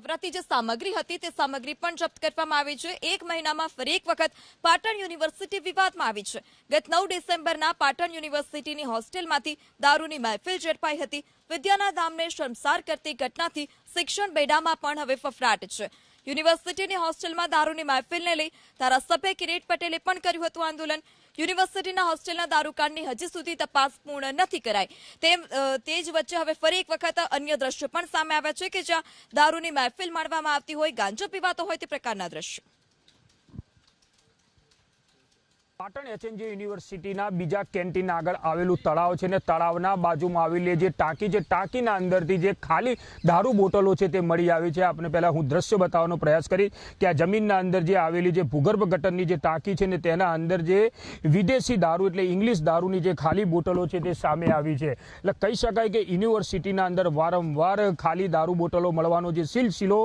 વપરાતી જે સામગ્રી હતી તે સામગ્રી પણ જપ્ત કરવામાં આવી છે। 1 મહિનામાં ફરી એક વખત પાટણ યુનિવર્સિટી વિવાદમાં આવી છે। ગત 9 ડિસેમ્બરના પાટણ યુનિવર્સિટીની હોસ્ટેલમાંથી દારૂની મહેફિલ ઝડપાઈ હતી। વિદ્યાના ધામને શર્મસાર કરતી ઘટનાથી શિક્ષણ બેડામાં પણ હવે ફફડાટ છે। યુનિવર્સિટીની હોસ્ટેલમાં દારૂની મહેફિલને લઈ ધારાસભ્ય કિરીટ પટેલે પણ કર્યું હતું આંદોલન। યુનિવર્સિટીના હોસ્ટેલના દારૂકાંડની હજી સુધી તપાસ પૂર્ણ નથી કરાઈ। તે જ વચ્ચે હવે ફરી એક વખત અન્ય દ્રશ્યો પણ સામે આવ્યા છે કે જ્યાં દારૂની મહેફિલ માણવામાં આવતી હોય, ગાંજો પીવાતો હોય તે પ્રકારના દ્રશ્યો। પાટણ એચએનજી યુનિવર્સિટીના બીજા કેન્ટીન આગળ આવેલું તળાવ છે ને તળાવના બાજુમાં આવેલી જે ટાંકી છે, ટાંકીના અંદરથી જે ખાલી દારૂ બોટલો છે તે મળી આવી છે। આપણે પહેલા હું દ્રશ્ય બતાવવાનો પ્રયાસ કરી કે આ જમીનના અંદર જે આવેલી જે ભૂગર્ભ ગટરની જે ટાંકી છે ને તેના અંદર જે વિદેશી દારૂ એટલે ઇંગ્લિશ દારૂની જે ખાલી બોટલો છે તે સામે આવી છે। એટલે કહી શકાય કે યુનિવર્સિટીના અંદર વારંવાર ખાલી દારૂ બોટલો મળવાનો જે સિલસિલો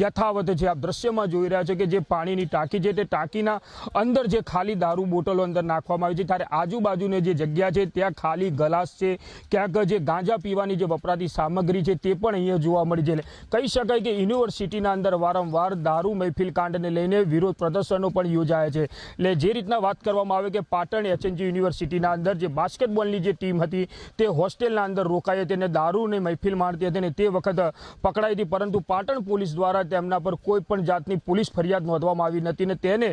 યથાવત છે। આપ દ્રશ્યમાં જોઈ રહ્યા છો કે જે પાણીની ટાંકી છે તે ટાંકીના અંદર જે ખાલી દારૂ બોટલો અંદર નાખવામાં આવી છે, ત્યારે આજુબાજુની જે જગ્યા છે ત્યાં ખાલી ગ્લાસ છે, ક્યાંક જે ગાંજા પીવાની જે વપરાતી સામગ્રી છે તે પણ અહીંયા જોવા મળી છે। કહી શકાય કે યુનિવર્સિટીના અંદર વારંવાર દારૂ મહેફિલ કાંડને લઈને વિરોધ પ્રદર્શનો પણ યોજાયા છે। એટલે જે રીતના વાત કરવામાં આવે કે પાટણ એચએનજી યુનિવર્સિટીના અંદર જે બાસ્કેટબોલની જે ટીમ હતી તે હોસ્ટેલના અંદર રોકાઈ હતી અને દારૂની મહેફિલ માણતી હતી અને તે વખત પકડાઈ હતી, પરંતુ પાટણ પોલીસ દ્વારા તેમના પર કોઈ પણ જાતની પોલીસ ફરિયાદ નોંધવામાં આવી નથી અને તેને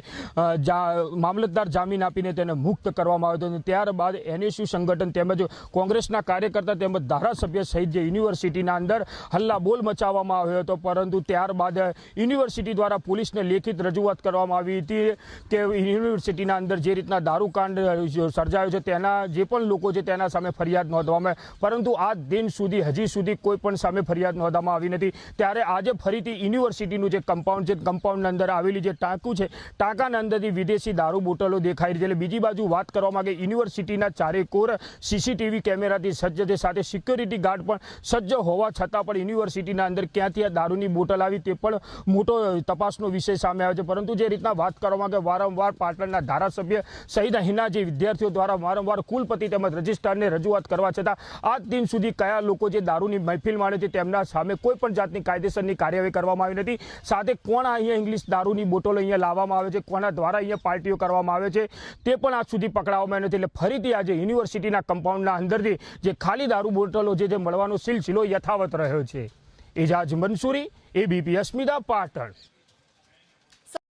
મામલતદાર જામીન આપીને તેને મુક્ત કરવામાં આવ્યો હતો। ત્યારબાદ એનએસયુ સંગઠન તેમજ કોંગ્રેસના કાર્યકર્તા તેમજ ધારાસભ્ય સહિત જે યુનિવર્સિટીના અંદર હલ્લાબોલ મચાવવામાં આવ્યો હતો, પરંતુ ત્યારબાદ યુનિવર્સિટી દ્વારા પોલીસને લેખિત રજૂઆત કરવામાં આવી હતી કે યુનિવર્સિટીના અંદર જે રીતના દારૂકાંડ સર્જાયો છે તેના જે પણ લોકો છે તેના સામે ફરિયાદ નોંધવામાં, પરંતુ આ દિન સુધી હજી સુધી કોઈ પણ સામે ફરિયાદ નોંધવામાં આવી નથી। ત્યારે આજે ફરીથી યુનિવર્સિટીનું જે કમ્પાઉન્ડ છે, કમ્પાઉન્ડના અંદર આવેલી જે ટાંકું છે, ટાંકાના અંદરથી વિદેશી દારૂ બોટલો દેખાઈ રહી છે। બીજી બાજુ વાત કરવામાં કે યુનિવર્સિટીના ચારેકોર સીસીટીવી કેમેરાથી સજ્જ છે, સાથે સિક્યોરિટી ગાર્ડ પણ સજ્જ હોવા છતાં પણ યુનિવર્સિટીના અંદર ક્યાંથી આ દારૂની બોટલ આવી તે પણ મોટો તપાસનો વિષય સામે આવ્યો છે। પરંતુ જે રીતના વાત કરવામાં કે વારંવાર પાટણના ધારાસભ્ય સહિત અહીંના જે વિદ્યાર્થીઓ દ્વારા વારંવાર કુલપતિ તેમજ રજિસ્ટ્રારને રજૂઆત કરવા છતાં આજ દિન સુધી કયા લોકો જે દારૂની મહેફિલ માણે છે તેમના સામે કોઈ પણ જાતની કાયદેસરની કાર્યવાહી કરવામાં આવી નથી। સાથે કોણ અહીંયા ઇંગ્લિશ દારૂની બોટલો અહીંયા લાવવામાં આવે છે, કોના દ્વારા અહીંયા પાર્ટીઓ કરવામાં આવે છે તે પણ આજ સુધી પકડાવવામાં નથી। એટલે ફરીથી આજે યુનિવર્સિટીના કમ્પાઉન્ડના અંદરથી જે ખાલી દારૂ બોટલો જે મળવાનો સિલસિલો યથાવત રહ્યો છે। એજાજ મંસૂરી, એબીપી અસ્મિતા, પાટણ।